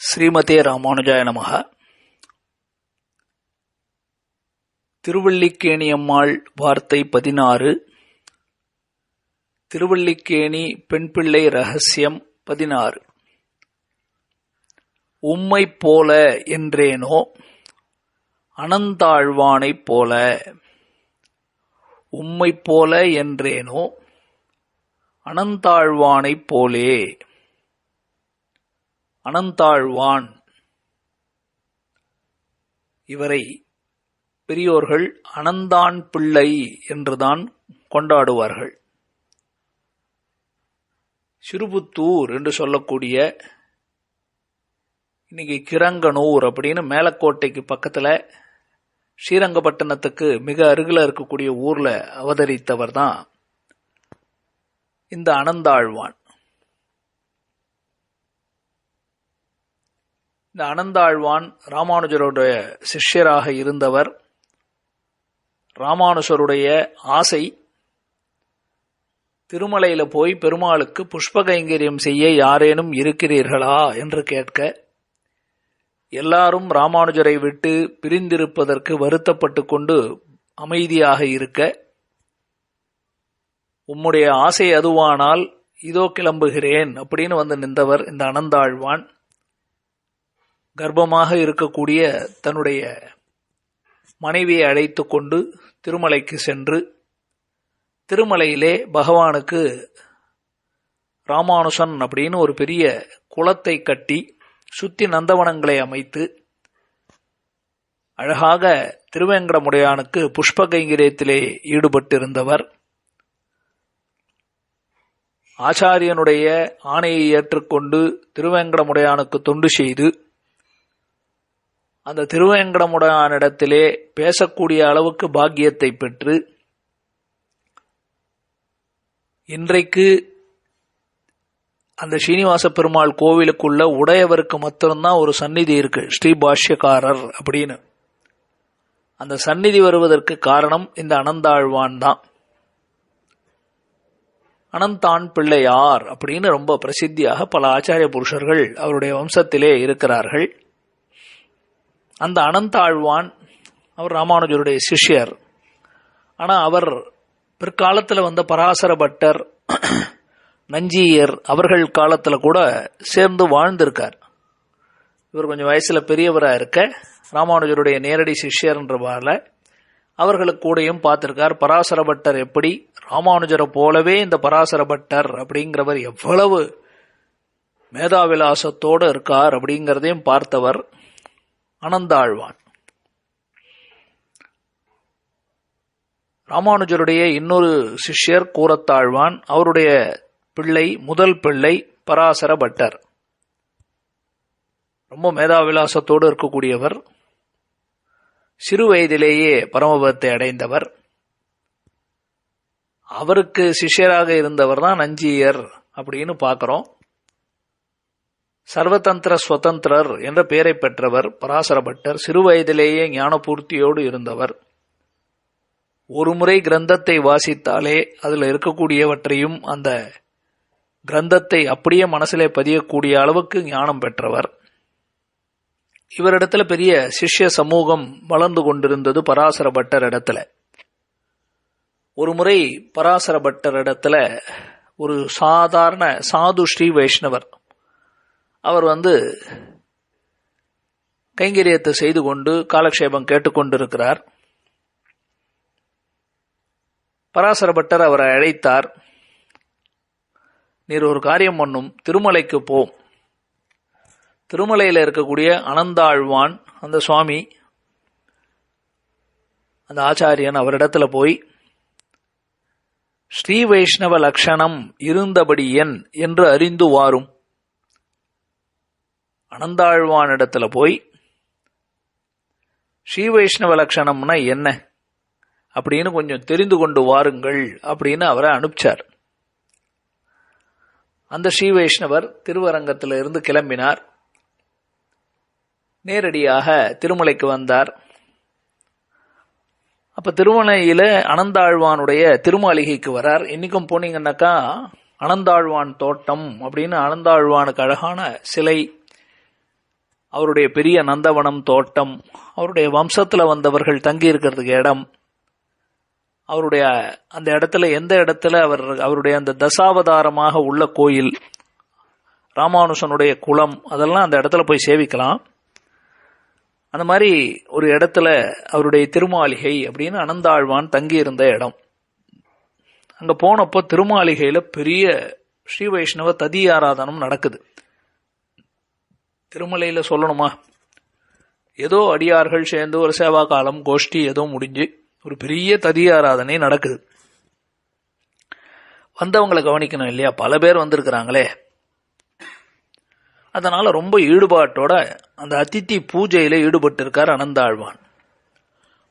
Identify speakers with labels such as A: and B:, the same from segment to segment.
A: ஸ்ரீமதே ராமானுஜாய நமஹ. திருவல்லிக்கேணியம்மாள் வார்த்தை 16. திருவல்லிக்கேணி பெண்பிள்ளை ரகசியம் 16. உம்மைப் போல என்றேனோ அனந்தாழ்வானைப் போல. உம்மைப் போல என்றேனோ அனந்தாழ்வானைப் போலே. அனந்தாழ்வான் இவரை பெரியோர்கள் அனந்தான் பிள்ளை என்றுதான் கொண்டாடுவார்கள். சிறுபுத்தூர் என்று சொல்லக்கூடிய இன்னைக்கு கிரங்கனூர் அப்படின்னு மேலக்கோட்டைக்கு பக்கத்துல ஸ்ரீரங்கப்பட்டணத்துக்கு மிக அருகில இருக்கக்கூடிய ஊர்ல அவதரித்தவர் தான் இந்த அனந்தாழ்வான். இந்த அனந்தாழ்வான் ராமானுஜருடைய சிஷ்யராக இருந்தவர். ராமானுஜருடைய ஆசை திருமலையில போய் பெருமாளுக்கு புஷ்ப கைங்கரியம் செய்ய யாரேனும் இருக்கிறீர்களா என்று கேட்க, எல்லாரும் ராமானுஜரை விட்டு பிரிந்திருப்பதற்கு வருத்தப்பட்டு கொண்டு அமைதியாக இருக்க, உம்முடைய ஆசை அதுவானால் இதோ கிளம்புகிறேன் அப்படின்னு வந்து நின்றவர் இந்த அனந்தாழ்வான். கர்ப்பமாக இருக்கக்கூடிய தன்னுடைய மனைவியை அழைத்து கொண்டு திருமலைக்கு சென்று திருமலையிலே பகவானுக்கு ராமானுசன் அப்படின்னு ஒரு பெரிய குளத்தை கட்டி சுத்தி நந்தவனங்களை அமைத்து அழகாக திருவேங்கடமுடையானுக்கு புஷ்ப கைங்கரியத்திலே ஈடுபட்டிருந்தவர். ஆச்சாரியனுடைய ஆணையை ஏற்றுக்கொண்டு திருவேங்கடமுடையானுக்கு தொண்டு செய்து அந்த திருவேங்கடமுடையானிடத்திலே பேசக்கூடிய அளவுக்கு பாக்கியத்தை பெற்று இன்றைக்கு அந்த ஸ்ரீனிவாச பெருமாள் கோவிலுக்குள்ள உடையவருக்கு மாத்திரம்தான் ஒரு சந்நிதி இருக்கு, ஸ்ரீபாஷ்யக்காரர் அப்படின்னு. அந்த சந்நிதி வருவதற்கு காரணம் இந்த அனந்தாழ்வான் தான். அனந்தான் பிள்ளையார் அப்படின்னு ரொம்ப பிரசித்தியாக பல ஆச்சாரிய புருஷர்கள் அவருடைய வம்சத்திலே இருக்கிறார்கள். அந்த அனந்தாழ்வான் அவர் ராமானுஜருடைய சிஷ்யர். ஆனா அவர் பிற்காலத்தில் வந்த பராசர பட்டர், நஞ்சியர் அவர்கள் காலத்துல கூட சேர்ந்து வாழ்ந்திருக்கார். இவர் கொஞ்சம் வயசுல பெரியவரா இருக்க ராமானுஜருடைய நேரடி சிஷ்யர்ன்றவால அவர்களுக்கு கூடயும் பார்த்திருக்கார். பராசர பட்டர் எப்படி ராமானுஜரை போலவே இந்த பராசர பட்டர் அப்படிங்கிறவர் எவ்வளவு மேதாவிலாசத்தோடு இருக்கார் அப்படிங்கிறதையும் பார்த்தவர் அனந்தாழ்வான். ராமானுஜருடைய இன்னொரு சிஷ்யர் கூரத்தாழ்வான். அவருடைய பிள்ளை முதல் பிள்ளை பராசர பட்டர். ரொம்ப மேதாவிலாசத்தோடு இருக்கக்கூடியவர். சிறு வயதிலேயே பரமபதத்தை அடைந்தவர். அவருக்கு சிஷ்யராக இருந்தவர் தான் நஞ்சியர் அப்படின்னு பார்க்கிறோம். சர்வதந்திர ஸ்வதந்திரர் என்ற பெயரை பெற்றவர் பராசர பட்டர். சிறு வயதிலேயே ஞானபூர்த்தியோடு இருந்தவர். ஒரு முறை கிரந்தத்தை வாசித்தாலே அதில் இருக்கக்கூடியவற்றையும் அந்த கிரந்தத்தை அப்படியே மனசிலே பதியக்கூடிய அளவுக்கு ஞானம் பெற்றவர். இவரிடத்துல பெரிய சிஷ்ய சமூகம் வளர்ந்து கொண்டிருந்தது பராசர பட்டர் இடத்துல. ஒரு முறை பராசர பட்டர் இடத்துல ஒரு சாதாரண சாது ஸ்ரீ வைஷ்ணவர் அவர் கைங்கரியத்தை செய்து கொண்டு காலக்ஷேபம் கேட்டுக்கொண்டிருக்கிறார். பராசர பட்டர் அவரை அழைத்தார். நீர் ஒரு காரியம் பண்ணும், திருமலைக்கு போம். திருமலையில் இருக்கக்கூடிய அனந்தாழ்வான் அந்த சுவாமி அந்த ஆச்சாரியன் அவரிடத்துல போய் ஸ்ரீ வைஷ்ணவ லட்சணம் இருந்தபடி என் என்று அறிந்து வாரும். அனந்தாழ்வான் இடத்துல போய் ஸ்ரீ வைஷ்ணவ லட்சணம்னா என்ன அப்படின்னு கொஞ்சம் தெரிந்து கொண்டு வாருங்கள் அப்படின்னு அவரை அனுப்பிச்சார். அந்த ஸ்ரீ வைஷ்ணவர் திருவரங்கத்தில் இருந்து கிளம்பினார். நேரடியாக திருமலைக்கு வந்தார். அப்ப திருமலையில அனந்தாழ்வானுடைய திருமாளிகைக்கு வரார். இன்னைக்கும் போனீங்கன்னாக்கா அனந்தாழ்வான் தோட்டம் அப்படின்னு அனந்தாழ்வானுக்கு அழகான சிலை அவருடைய பெரிய நந்தவனம் தோட்டம், அவருடைய வம்சத்துல வந்தவர்கள் தங்கி இருக்கிறதுக்கு இடம், அவருடைய அந்த இடத்துல எந்த இடத்துல அவருடைய அந்த தசாவதாரமாக உள்ள கோயில், ராமானுஷனுடைய குலம், அதெல்லாம் அந்த இடத்துல போய் சேவிக்கலாம். அந்த மாதிரி ஒரு இடத்துல அவருடைய திருமாளிகை அப்படின்னு அனந்தாழ்வான் தங்கி இருந்த இடம். அங்க போனப்போ திருமாளிகையில பெரிய ஸ்ரீ வைஷ்ணவ ததி ஆராதனம் நடக்குது. திருமலையில சொல்லணுமா, ஏதோ அடியார்கள் சேர்ந்து ஒரு சேவா காலம் கோஷ்டி ஏதோ முடிஞ்சு ஒரு பெரிய ததி ஆராதனை நடக்குது. வந்தவங்களை கவனிக்கணும் இல்லையா, பல பேர் வந்திருக்கிறாங்களே. அதனால ரொம்ப ஈடுபாட்டோட அந்த அதித்தி பூஜையில ஈடுபட்டு இருக்கார் அனந்தாழ்வான்.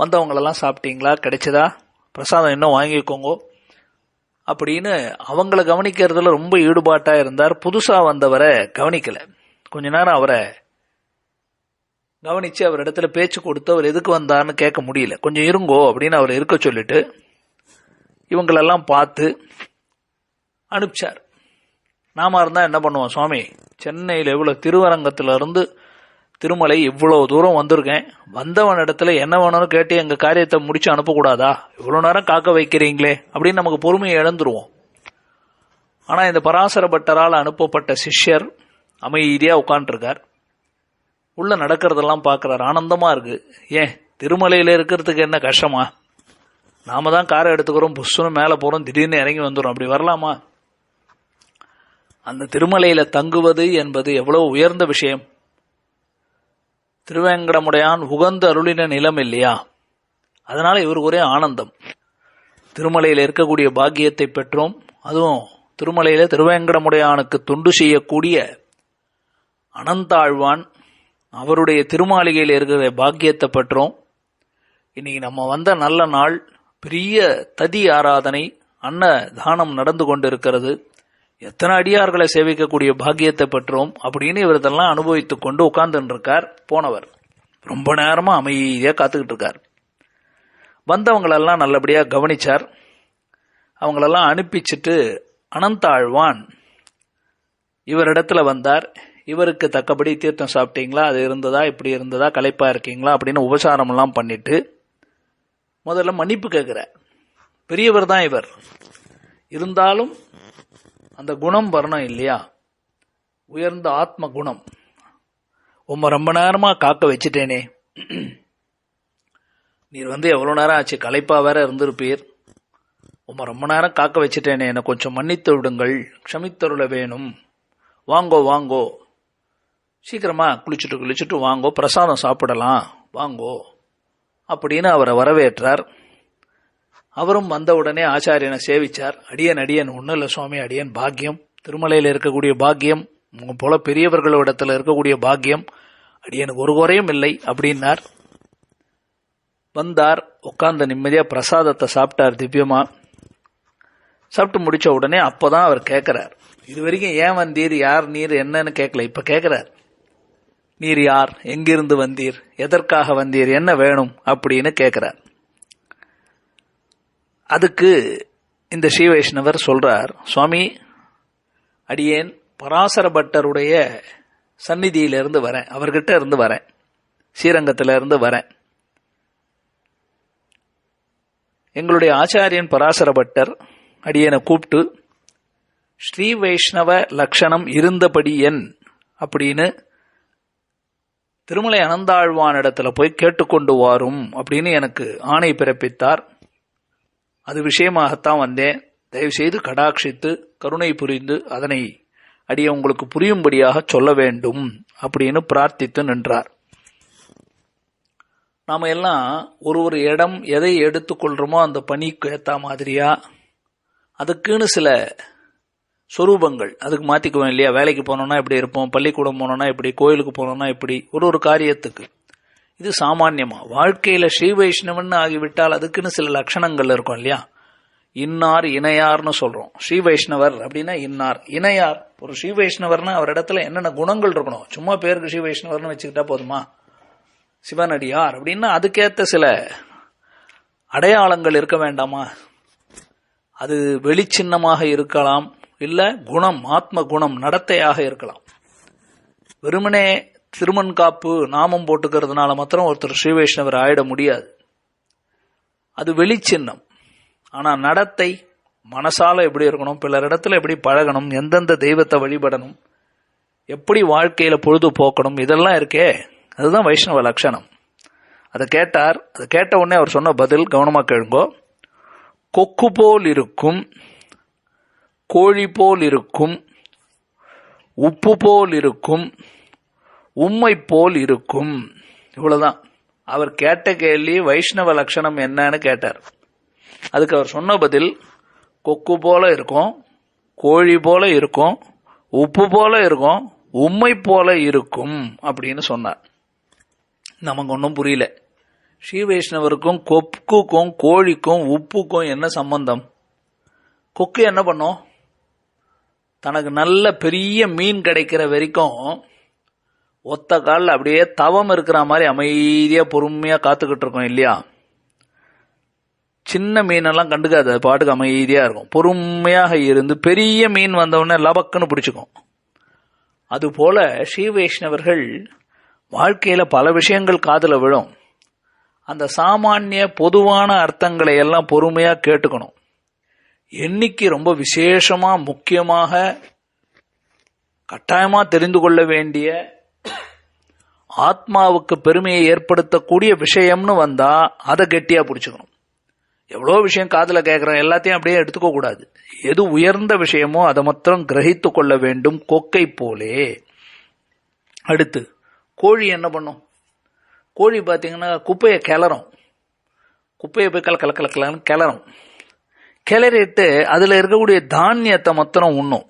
A: வந்தவங்களெல்லாம் சாப்பிட்டீங்களா, கிடைச்சதா, பிரசாதம் இன்னும் வாங்கிக்கோங்க அப்படின்னு அவங்கள கவனிக்கிறதுல ரொம்ப ஈடுபாட்டா இருந்தார். புதுசா வந்தவரை கவனிக்கல. கொஞ்ச நேரம் அவரை கவனிச்சு அவர் இடத்துல பேச்சு கொடுத்து அவர் எதுக்கு வந்தார்னு கேட்க முடியல. கொஞ்சம் இருங்கோ அப்படின்னு அவர் இருக்க சொல்லிட்டு இவங்களெல்லாம் பார்த்து அனுப்பிச்சார். நாம இருந்தா என்ன பண்ணுவோம், சுவாமி சென்னையில் இவ்வளவு திருவரங்கத்துல இருந்து திருமலை இவ்வளவு தூரம் வந்திருக்கேன், வந்தவன் இடத்துல என்ன வேணும்னு கேட்டு எங்க காரியத்தை முடிச்சு அனுப்பக்கூடாதா, இவ்வளவு நேரம் காக்க வைக்கிறீங்களே அப்படின்னு நமக்கு பொறுமையை இழந்துருவோம். ஆனா இந்த பராசர பட்டரால் அனுப்பப்பட்ட சிஷ்யர் அமைதியா உட்காந்துருக்கார். உள்ள நடக்கிறதெல்லாம் பார்க்கிறார், ஆனந்தமா இருக்கு. ஏன் திருமலையில இருக்கிறதுக்கு என்ன கஷ்டமா, நாம தான் காரை எடுத்துக்கிறோம், புஷ்னு மேல போறோம், திடீர்னு இறங்கி வந்துடும், அப்படி வரலாமா? அந்த திருமலையில தங்குவது என்பது எவ்வளவு உயர்ந்த விஷயம். திருவேங்கடமுடையான் உகந்த அருளின நிலம் இல்லையா, அதனால இவருக்கு ஒரே ஆனந்தம். திருமலையில இருக்கக்கூடிய பாக்கியத்தை பெற்றோம், அதுவும் திருமலையில திருவேங்கடமுடையானுக்கு தொண்டு செய்யக்கூடிய அனந்தாழ்வான் அவருடைய திருமாளிகையில் இருக்கிற பாக்கியத்தை பெற்றோம். இன்னைக்கு நம்ம வந்த நல்ல நாள், பெரிய ததி ஆராதனை அன்ன தானம் நடந்து கொண்டிருக்கிறது, எத்தனை அடியார்களை சேவிக்கக்கூடிய பாக்கியத்தை பெற்றோம் அப்படின்னு இவரதெல்லாம் அனுபவித்துக் கொண்டு உட்கார்ந்து இருக்கார். போனவர் ரொம்ப நேரமா அமைதியா காத்துக்கிட்டு இருக்கார். வந்தவங்களெல்லாம் நல்லபடியா கவனிச்சார். அவங்களெல்லாம் அனுப்பிச்சுட்டு அனந்தாழ்வான் இவரிடத்துல வந்தார். இவருக்கு தக்கபடி தீர்த்தம் சாப்பிட்டீங்களா, அது இருந்ததா, இப்படி இருந்ததா, களைப்பா இருக்கீங்களா அப்படின்னு உபசாரம் எல்லாம் பண்ணிட்டு முதல்ல மன்னிப்பு கேட்கிறார். பெரியவர் தான் இவர், இருந்தாலும் அந்த குணம் வரணும் இல்லையா, உயர்ந்த ஆத்ம குணம். ரொம்ப நேரமா காக்க வச்சுட்டேனே, நீர் வந்து எவ்வளவு நேரம் ஆச்சு, களைப்பா வேற இருந்திருப்பீர், ரொம்ப நேரம் காக்க வச்சுட்டேனே, என்னை கொஞ்சம் மன்னித்து விடுங்கள், க்ஷமித்தருள வேணும், வாங்கோ வாங்கோ, சீக்கிரமா குளிச்சுட்டு வாங்கோ, பிரசாதம் சாப்பிடலாம் வாங்கோ அப்படின்னு அவரை வரவேற்றார். அவரும் வந்த உடனே ஆச்சாரியனை சேவிச்சார். அடியன் ஒன்னும் இல்லை சுவாமி, அடியன் பாக்கியம், திருமலையில் இருக்கக்கூடிய பாக்கியம், உங்க போல பெரியவர்களிடத்துல இருக்கக்கூடிய பாக்கியம், அடியனுக்கு ஒரு குறையும் இல்லை அப்படின்னார். வந்தார், உட்கார்ந்த நிம்மதியா பிரசாதத்தை சாப்பிட்டார். திவ்யமா சாப்பிட்டு முடிச்ச உடனே அப்பதான் அவர் கேட்கிறார், இது வரைக்கும் ஏன் வந்தீர், யார் நீர், என்னன்னு கேட்கல. இப்ப கேட்கிறார், நீர் யார், எங்கிருந்து வந்தீர், எதற்காக வந்தீர், என்ன வேணும் அப்படின்னு கேட்கிறார். அதுக்கு இந்த ஸ்ரீ வைஷ்ணவர் சொல்றார், சுவாமி அடியேன் பராசர பட்டருடைய சந்நிதியிலிருந்து வரேன், அவர்கிட்ட இருந்து வரேன், ஸ்ரீரங்கத்தில இருந்து வரேன். எங்களுடைய ஆச்சாரியன் பராசர பட்டர் அடியனை கூப்பிட்டு ஸ்ரீ வைஷ்ணவ லட்சணம் இருந்தபடி என் அப்படின்னு திருமலை அனந்தாழ்வான் இடத்துல போய் கேட்டுக்கொண்டு வாரும் அப்படின்னு எனக்கு ஆணை பிறப்பித்தார். அது விஷயமாகத்தான் வந்தேன். தயவு செய்து கடாட்சித்து கருணை புரிந்து அதனை அடிய உங்களுக்கு புரியும்படியாக சொல்ல வேண்டும் அப்படின்னு பிரார்த்தித்து நின்றார். நாம எல்லாம் ஒரு இடம் எதை எடுத்துக்கொள்றோமோ அந்த பணிக்கு ஏத்த மாதிரியா அதுக்குன்னு சில சொரூபங்கள் அதுக்கு மாத்திக்குவோம் இல்லையா. வேலைக்கு போனோம்னா இப்படி இருப்போம், பள்ளிக்கூடம் போனோம்னா இப்படி, கோயிலுக்கு போனோம்னா இப்படி, ஒரு காரியத்துக்கு. இது சாமான்யமா வாழ்க்கையில ஸ்ரீ வைஷ்ணவன் ஆகிவிட்டால் அதுக்குன்னு சில லட்சணங்கள் இருக்கும் இல்லையா. இன்னார் இணையார்னு சொல்றோம். ஸ்ரீ வைஷ்ணவர் அப்படின்னா இன்னார், இணையார். ஒரு ஸ்ரீ வைஷ்ணவர்னா அவர் இடத்துல என்னென்ன குணங்கள் இருக்கணும். சும்மா பேருக்கு ஸ்ரீ வைஷ்ணவர்னு வச்சுக்கிட்டா போதுமா? சிவனடியார் அப்படின்னா அதுக்கேற்ற சில அடையாளங்கள் இருக்க வேண்டாமா? அது வெளிச்சின்னமாக இருக்கலாம், இல்ல குணம், ஆத்ம குணம், நடத்தையாக இருக்கலாம். வெறுமனே திருமண் காப்பு நாமம் போட்டுக்கிறதுனால மாத்திரம் ஒருத்தர் ஸ்ரீ வைஷ்ணவர் ஆயிட முடியாது. அது வெளிச்சின்னம். ஆனா நடத்தை, மனசால எப்படி இருக்கணும், பிறரிடத்துல எப்படி பழகணும், எந்தெந்த தெய்வத்தை வழிபடணும், எப்படி வாழ்க்கையில பொழுது போக்கணும், இதெல்லாம் இருக்கே, அதுதான் வைஷ்ணவ லட்சணம். அதை கேட்டார். அதை கேட்ட உடனே அவர் சொன்ன பதில் கவனமா கேளுங்கோ. கொக்கு போல் இருக்கும், கோழி போல் இருக்கும், உப்பு போல் இருக்கும், உம்மை போல் இருக்கும். இவ்வளவுதான். அவர் கேட்ட கேள்வி வைஷ்ணவ லட்சணம் என்னன்னு கேட்டார். அதுக்கு அவர் சொன்ன பதில் கொக்கு போல இருக்கும், கோழி போல இருக்கும், உப்பு போல இருக்கும், உம்மை போல இருக்கும் அப்படின்னு சொன்னார். நமக்கு ஒன்றும் புரியல. ஸ்ரீ வைஷ்ணவருக்கும் கொக்குக்கும் கோழிக்கும் உப்புக்கும் என்ன சம்பந்தம்? கொக்கு என்ன பண்ணும்? தனக்கு நல்ல பெரிய மீன் கிடைக்கிற வரைக்கும் ஒத்த காலில் அப்படியே தவம் இருக்கிற மாதிரி அமைதியா பொறுமையா காத்துக்கிட்டு இருக்கோம் இல்லையா? சின்ன மீனெல்லாம் கண்டுக்காது, அது பாட்டுக்கு அமைதியா இருக்கும். பொறுமையாக இருந்து பெரிய மீன் வந்தவுடனே லபக்குன்னு பிடிச்சுக்கும். அதுபோல ஸ்ரீ வைஷ்ணவர்கள் வாழ்க்கையில பல விஷயங்கள் காதுல விழும். அந்த சாமானிய பொதுவான அர்த்தங்களை எல்லாம் பொறுமையா கேட்டுக்கணும். என்னைக்கு ரொம்ப விசேஷமா முக்கியமாக கட்டாயமா தெரிந்து கொள்ள வேண்டிய ஆத்மாவுக்கு பெருமையை ஏற்படுத்தக்கூடிய விஷயம்னு வந்தா அதை கெட்டியா பிடிச்சுக்கணும். எவ்வளோ விஷயம் காதுல கேட்கிறோம், எல்லாத்தையும் அப்படியே எடுத்துக்க கூடாது. எது உயர்ந்த விஷயமோ அதை மாத்திரம் கிரகித்து கொள்ள வேண்டும், கொக்கை போலே. அடுத்து கோழி என்ன பண்ணும்? கோழி பார்த்தீங்கன்னா குப்பையை கிளறும். குப்பையை போய் கலக்கலன்னு கிளறும். கிளறிட்டு அதுல இருக்கக்கூடிய தானியத்தை மாத்திரம் உண்ணும்.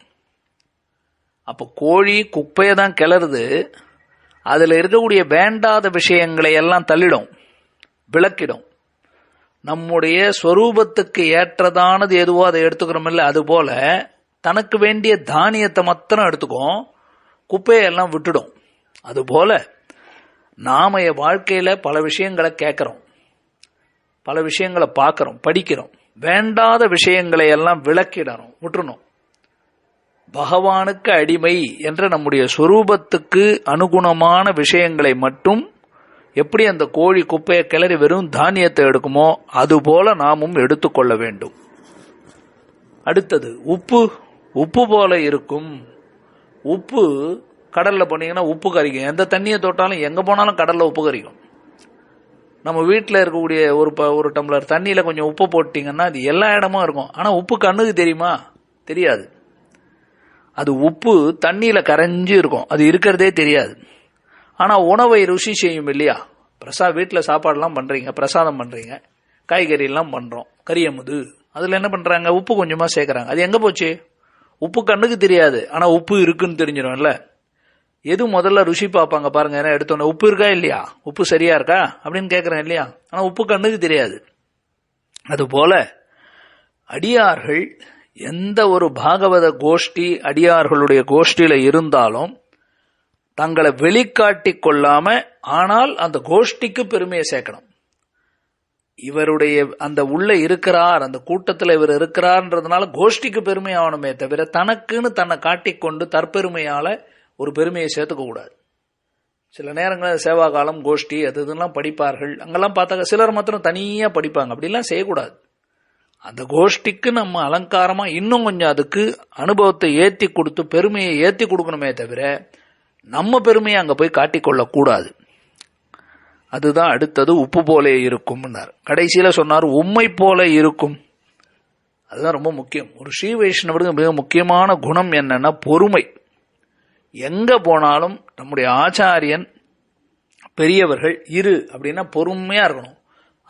A: அப்போ கோழி குப்பையை தான் கிளறுது, அதுல இருக்கக்கூடிய வேண்டாத விஷயங்களை எல்லாம் தள்ளிடும், விளக்கிடும். நம்முடைய ஸ்வரூபத்துக்கு ஏற்றதானது எதுவோ அதை எடுத்துக்கிறோம் இல்லை, அதுபோல தனக்கு வேண்டிய தானியத்தை மாத்திரம் எடுத்துக்கும், குப்பையெல்லாம் விட்டுடும். அதுபோல நாம வாழ்க்கையில பல விஷயங்களை கேட்கிறோம், பல விஷயங்களை பார்க்கிறோம், படிக்கிறோம். வேண்டாத விஷயங்களை எல்லாம் விளக்கிடணும், விட்டுறணும். பகவானுக்கு அடிமை என்ற நம்முடைய ஸ்வரூபத்துக்கு அனுகுணமான விஷயங்களை மட்டும் எப்படி அந்த கோழி குப்பையை கிளறி வெறும் தானியத்தை எடுக்குமோ அதுபோல நாமும் எடுத்துக்கொள்ள வேண்டும். அடுத்தது உப்பு. உப்பு போல இருக்கும். உப்பு கடல்ல போனீங்கன்னா உப்பு கரிக்கும். எந்த தண்ணியை தொட்டாலும் எங்க போனாலும் கடல்ல உப்பு கரிக்கும். நம்ம வீட்டில் இருக்கக்கூடிய ஒரு டம்ளர் தண்ணியில கொஞ்சம் உப்பு போட்டீங்கன்னா அது எல்லா இடமும் இருக்கும். ஆனா உப்பு கண்ணுக்கு தெரியுமா? தெரியாது. அது உப்பு தண்ணியில கரைஞ்சு இருக்கும், அது இருக்கிறதே தெரியாது. ஆனா உணவை ருசி செய்யும் இல்லையா? வீட்டில் சாப்பாடுலாம் பண்றீங்க, பிரசாதம் பண்றீங்க, காய்கறி எல்லாம் பண்றோம், கரியமுது, அதுல என்ன பண்றாங்க? உப்பு கொஞ்சமா சேர்க்கறாங்க. அது எங்க போச்சு? உப்பு கண்ணுக்கு தெரியாது, ஆனா உப்பு இருக்குன்னு தெரிஞ்சிடும்ல. எது முதல்ல ருசி பார்ப்பாங்க பாருங்க. ஏன்னா எடுத்தோன்னே உப்பு இருக்கா இல்லையா, உப்பு சரியா இருக்கா அப்படின்னு கேட்கறேன் இல்லையா? ஆனா உப்பு கண்ணுக்கு தெரியாது. அதுபோல அடியார்கள் எந்த ஒரு பாகவத கோஷ்டி அடியார்களுடைய கோஷ்டியில இருந்தாலும் தங்களை வெளிக்காட்டி கொள்ளாம, ஆனால் அந்த கோஷ்டிக்கு பெருமையை சேர்க்கணும். இவருடைய அந்த உள்ள இருக்கிறார், அந்த கூட்டத்தில் இவர் இருக்கிறார்ன்றதுனால கோஷ்டிக்கு பெருமை ஆகணுமே தவிர தனக்குன்னு தன்னை காட்டிக்கொண்டு தற்பெருமையால ஒரு பெருமையை சேர்த்துக்க கூடாது. சில நேரங்களில் சேவா காலம் கோஷ்டி அது இதெல்லாம் படிப்பார்கள். அங்கெல்லாம் பார்த்தாக்க சிலர் மாத்திரம் தனியா படிப்பாங்க. அப்படிலாம் செய்யக்கூடாது. அந்த கோஷ்டிக்கு நம்ம அலங்காரமா இன்னும் கொஞ்சம் அதுக்கு அனுபவத்தை ஏத்தி கொடுத்து பெருமையை ஏத்தி கொடுக்கணுமே தவிர நம்ம பெருமையை அங்க போய் காட்டிக்கொள்ள கூடாது. அதுதான் அடுத்தது உப்பு போல இருக்கும். கடைசியில சொன்னார் உம்மை போல இருக்கும். அதுதான் ரொம்ப முக்கியம். ஒரு ஸ்ரீ வைஷ்ணவருக்கு மிக முக்கியமான குணம் என்னன்னா பொறுமை. எங்க போனாலும் நம்முடைய ஆச்சாரியன் பெரியவர்கள் இரு அப்படின்னா பொறுமையா இருக்கணும்.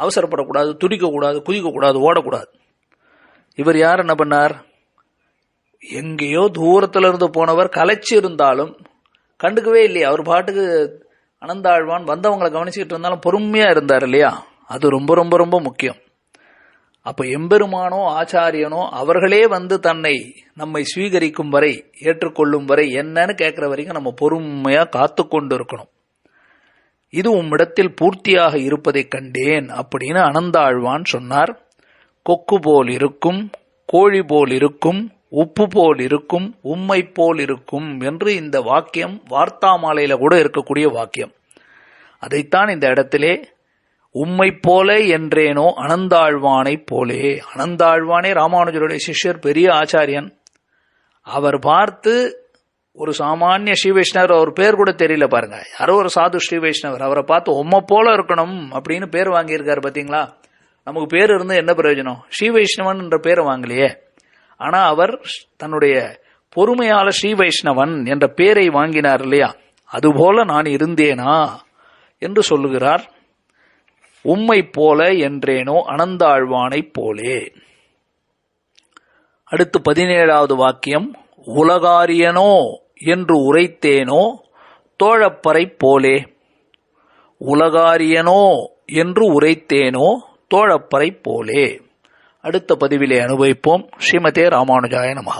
A: அவசரப்படக்கூடாது, துடிக்கக்கூடாது, குதிக்கக்கூடாது, ஓடக்கூடாது. இவர் யார் என்ன பண்ணார்? எங்கேயோ தூரத்துல இருந்து போனவர் கலைச்சு இருந்தாலும் கண்டுக்கவே இல்லையா? அவர் பாட்டுக்கு அனந்தாழ்வான் வந்தவங்களை கவனிச்சுக்கிட்டு இருந்தாலும் பொறுமையா இருந்தார் இல்லையா? அது ரொம்ப ரொம்ப ரொம்ப முக்கியம். அப்ப எம்பெருமானோ ஆச்சாரியனோ அவர்களே வந்து நம்மை ஸ்வீகரிக்கும் வரை, ஏற்றுக்கொள்ளும் வரை என்னன்னு கேட்கிற வரைக்கும் நம்ம பொறுமையா காத்து கொண்டு இருக்கணும். இது உம்மிடத்தில் பூர்த்தியாக இருப்பதை கண்டேன் அப்படின்னு அனந்தாழ்வான் சொன்னார். கொக்கு போல் இருக்கும், கோழி போல் இருக்கும், உப்பு போல் இருக்கும், உம்மை போல் இருக்கும் என்று இந்த வாக்கியம் வார்த்தா மாலையில கூட இருக்கக்கூடிய வாக்கியம். அதைத்தான் இந்த இடத்திலே உம்மை போல என்றேனோ அனந்தாழ்வானை போலே. அனந்தாழ்வானே ராமானுஜருடைய சிஷ்யர், பெரிய ஆச்சாரியன். அவர் பார்த்து ஒரு சாமானிய ஸ்ரீ வைஷ்ணவர், அவர் பேர் கூட தெரியல பாருங்க, யாரோ ஒரு சாது ஸ்ரீ வைஷ்ணவர், அவரை பார்த்து உம்மை போல இருக்கணும் அப்படின்னு பேர் வாங்கியிருக்காரு. பாத்தீங்களா, நமக்கு பேர் இருந்து என்ன பிரயோஜனம்? ஸ்ரீ வைஷ்ணவன் என்ற பேரை வாங்கலையே. ஆனா அவர் தன்னுடைய பொறுமையால ஸ்ரீ வைஷ்ணவன் என்ற பேரை வாங்கினார் இல்லையா, அதுபோல நான் இருந்தேனா என்று சொல்லுகிறார். உம்மை போல என்றேனோ அனந்தாழ்வானை போலே. அடுத்து 17வது வாக்கியம், உலகாரியனோ என்று உரைத்தேனோ தோழப்பரை போலே. உலகாரியனோ என்று உரைத்தேனோ தோழப்பரை போலே. அடுத்த பதிவிலே அனுபவிப்போம். ஸ்ரீமதே ராமானுஜாய நமஹ.